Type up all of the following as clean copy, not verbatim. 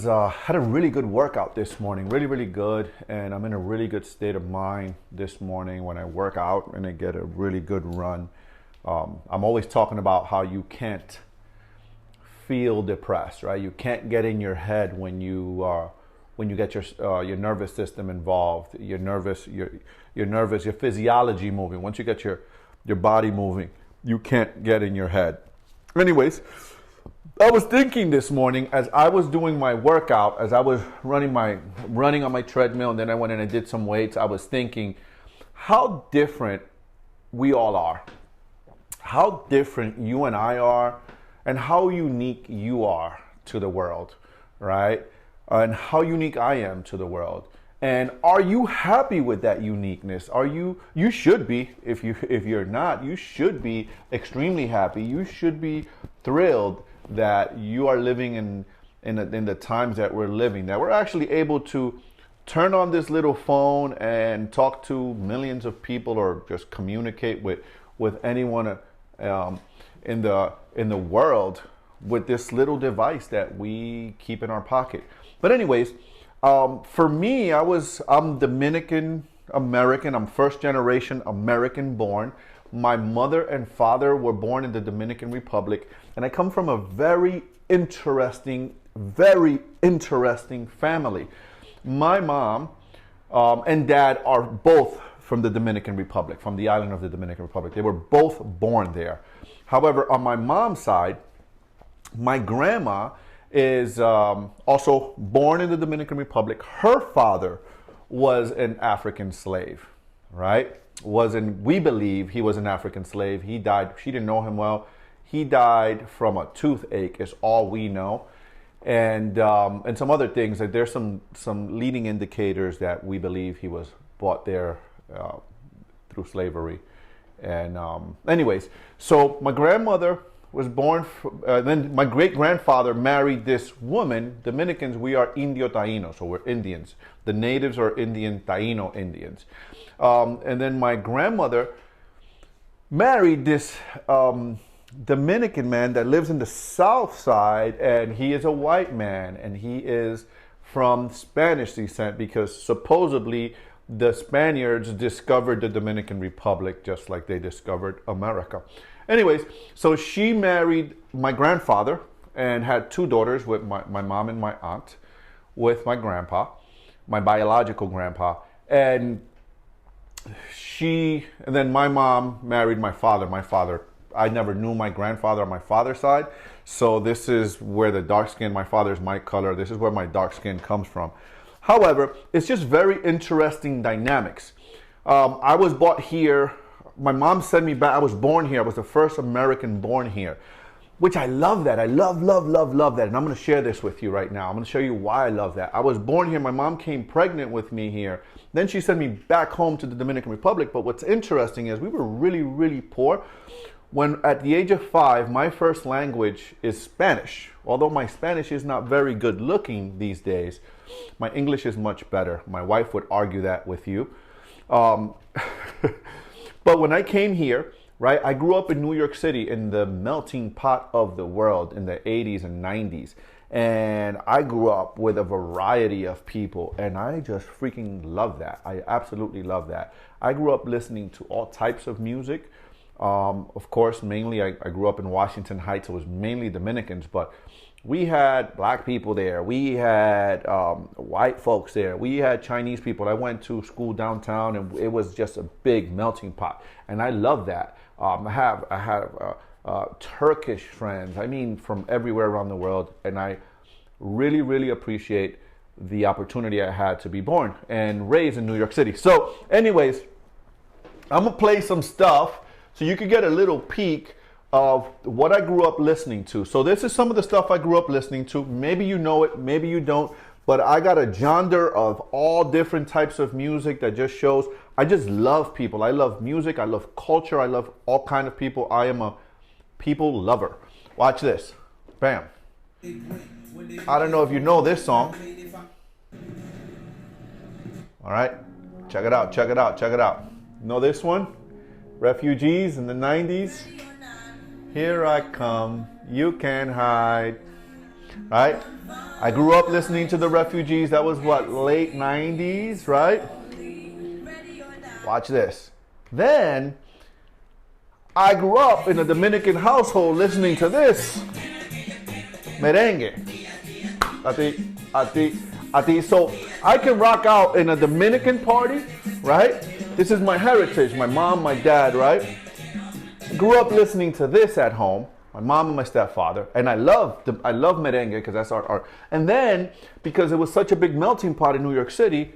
had a really good workout this morning, really good, and I'm in a really good state of mind this morning when I work out and I get a really good run. I'm always talking about how you can't feel depressed, right? You can't get in your head when you get your nervous system involved. You're nervous, your physiology moving. Once you get your body moving, you can't get in your head. Anyways, I was thinking this morning as I was doing my workout, as I was running on my treadmill, and then I went and I did some weights. I was thinking how different we all are, how different you and I are, and how unique you are to the world, right? And how unique I am to the world. And are you happy with that uniqueness? You should be. If you're not, you should be extremely happy. You should be thrilled that you are living in the times that we're living, that we're actually able to turn on this little phone and talk to millions of people, or just communicate with anyone in the world with this little device that we keep in our pocket. But anyways, for me, I'm Dominican American. I'm first generation American born. My mother and father were born in the Dominican Republic, and I come from a very interesting family. My mom and dad are both from the Dominican Republic, from the island of the Dominican Republic. They were both born there. However, on my mom's side, my grandma is also born in the Dominican Republic. Her father was an African slave, right? We believe he was an African slave. He died. She didn't know him well. He died from a toothache, is all we know, and some other things. Like there's some leading indicators that we believe he was brought there through slavery. And anyways, so my grandmother was born. Then my great grandfather married this woman. Dominicans, we are Indio Taíno, so we're Indians. The natives are Indian Taíno Indians. And then my grandmother married this Dominican man that lives in the south side, and he is a white man, and he is from Spanish descent, because supposedly the Spaniards discovered the Dominican Republic just like they discovered America. Anyways, so she married my grandfather and had two daughters with my mom and my aunt, with my grandpa, my biological grandpa. And then my mom married my father. I never knew my grandfather on my father's side. So this is where the dark skin, my father's my color. This is where my dark skin comes from. However, it's just very interesting dynamics. I was brought here. My mom sent me back. I was born here. I was the first American born here, which I love that. I love that. And I'm going to share this with you right now. I'm going to show you why I love that. I was born here. My mom came pregnant with me here. Then she sent me back home to the Dominican Republic. But what's interesting is we were really poor. When at the age of 5, my first language is Spanish. Although my Spanish is not very good looking these days, my English is much better. My wife would argue that with you. But when I came here, right, I grew up in New York City, in the melting pot of the world in the 80s and 90s. And I grew up with a variety of people, and I just freaking love that. I absolutely love that. I grew up listening to all types of music. Of course, mainly I grew up in Washington Heights. So it was mainly Dominicans, but we had black people there. We had white folks there. We had Chinese people. I went to school downtown, and it was just a big melting pot. And I love that. I have Turkish friends. I mean, from everywhere around the world. And I really appreciate the opportunity I had to be born and raised in New York City. So anyways, I'm going to play some stuff so you can get a little peek of what I grew up listening to. So this is some of the stuff I grew up listening to. Maybe you know it, maybe you don't, but I got a genre of all different types of music that just shows I just love people. I love music, I love culture, I love all kind of people. I am a people lover. Watch this. Bam. I don't know if you know this song. All right, check it out. Know this one? Refugees in the 90s. Here I come, you can't hide. right? I grew up listening to the Refugees. That was what, late 90s, right? Watch this. Then I grew up in a Dominican household listening to this merengue. Ati. So I can rock out in a Dominican party, right? This is my heritage. My mom, my dad, right? Grew up listening to this at home. My mom and my stepfather, and I love merengue because that's our art. And then, because it was such a big melting pot in New York City,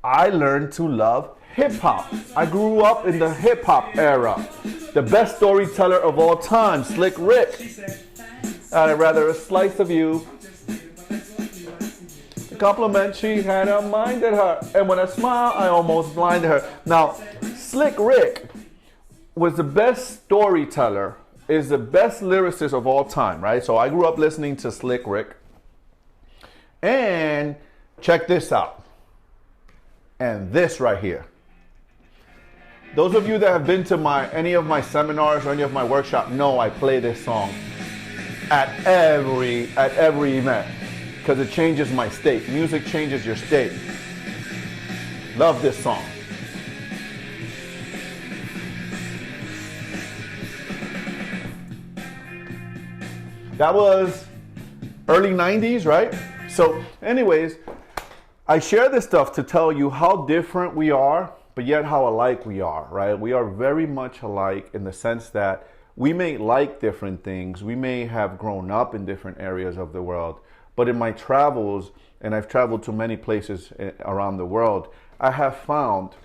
I learned to love hip hop. I grew up in the hip hop era. The best storyteller of all time, Slick Rick. I'd rather a slice of you. The compliment she had, I minded her, and when I smiled, I almost blinded her. Now, Slick Rick was the best storyteller, is the best lyricist of all time, right? So I grew up listening to Slick Rick. And check this out. And this right here. Those of you that have been to any of my seminars or any of my workshops know I play this song at every event because it changes my state. Music changes your state. Love this song. That was early 90s, right? So anyways, I share this stuff to tell you how different we are, but yet how alike we are, right? We are very much alike in the sense that we may like different things. We may have grown up in different areas of the world, but in my travels, and I've traveled to many places around the world, I have found,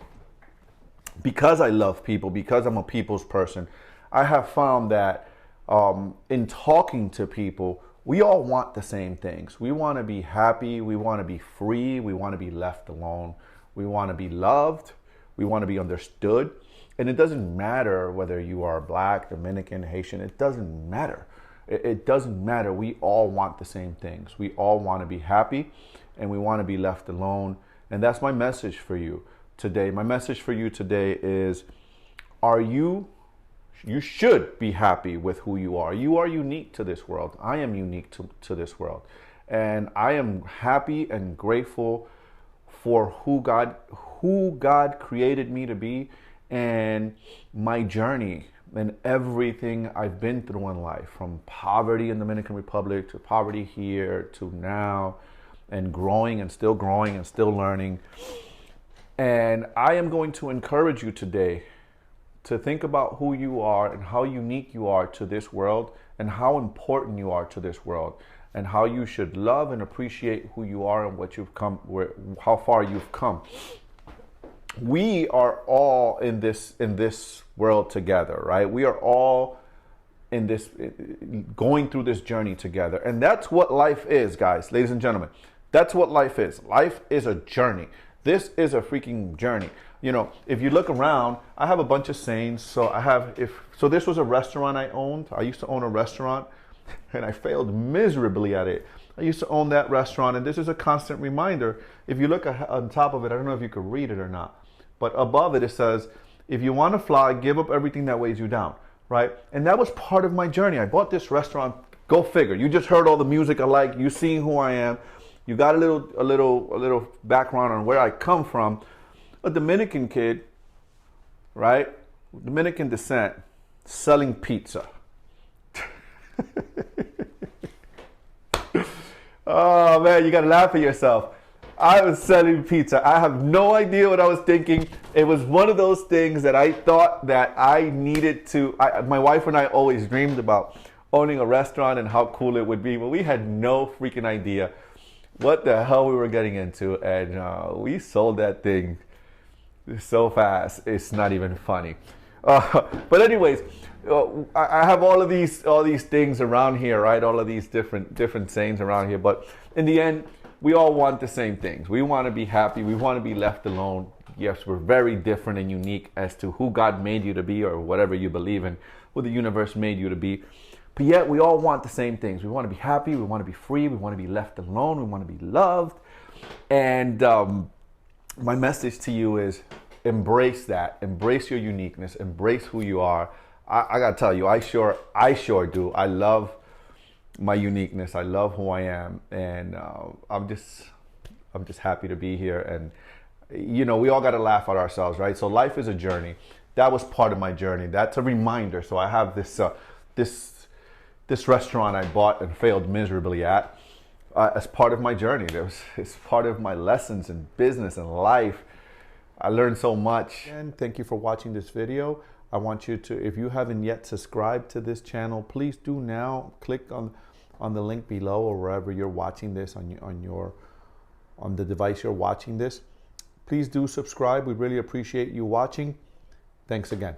because I love people, because I'm a people's person, I have found that in talking to people, we all want the same things. We want to be happy. We want to be free. We want to be left alone. We want to be loved. We want to be understood. And it doesn't matter whether you are Black, Dominican, Haitian. It doesn't matter. It doesn't matter. We all want the same things. We all want to be happy and we want to be left alone. And that's my message for you today. My message for you today is, you should be happy with who you are. You are unique to this world. I am unique to this world. And I am happy and grateful for who God created me to be and my journey and everything I've been through in life, from poverty in the Dominican Republic to poverty here to now, and growing and still learning. And I am going to encourage you today to think about who you are and how unique you are to this world and how important you are to this world and how you should love and appreciate who you are and what you've come, how far you've come. We are all in this world together, right? We are all in this, going through this journey together. And that's what life is, guys, ladies and gentlemen. That's what life is. Life is a journey. This is a freaking journey. You know, if you look around, I have a bunch of sayings. So this was a restaurant I owned. I used to own a restaurant and I failed miserably at it. I used to own that restaurant, and this is a constant reminder. If you look on top of it, I don't know if you could read it or not, but above it, it says, if you want to fly, give up everything that weighs you down, right? And that was part of my journey. I bought this restaurant. Go figure. You just heard all the music I like. You seen who I am. You got a little background on where I come from. A Dominican kid, right? Dominican descent, selling pizza. Oh man, you gotta laugh at yourself. I was selling pizza. I have no idea what I was thinking. It was one of those things that I thought that I needed to. My wife and I always dreamed about owning a restaurant and how cool it would be, but we had no freaking idea what the hell we were getting into, and we sold that thing so fast. It's not even funny. But anyways, I have all these things around here, right? All of these different sayings around here. But in the end, we all want the same things. We want to be happy. We want to be left alone. Yes, we're very different and unique as to who God made you to be, or whatever you believe in, who the universe made you to be. But yet we all want the same things. We want to be happy. We want to be free. We want to be left alone. We want to be loved. And my message to you is, embrace that. Embrace your uniqueness. Embrace who you are. I gotta tell you, I sure do. I love my uniqueness. I love who I am, and I'm just happy to be here. And you know, we all got to laugh at ourselves, right? So life is a journey. That was part of my journey. That's a reminder. So I have this restaurant I bought and failed miserably at as part of my journey. It's part of my lessons in business and life. I learned so much. And thank you for watching this video. I want you to, if you haven't yet subscribed to this channel, please do now. Click on the link below or wherever you're watching this on the device you're watching this. Please do subscribe. We really appreciate you watching. Thanks again.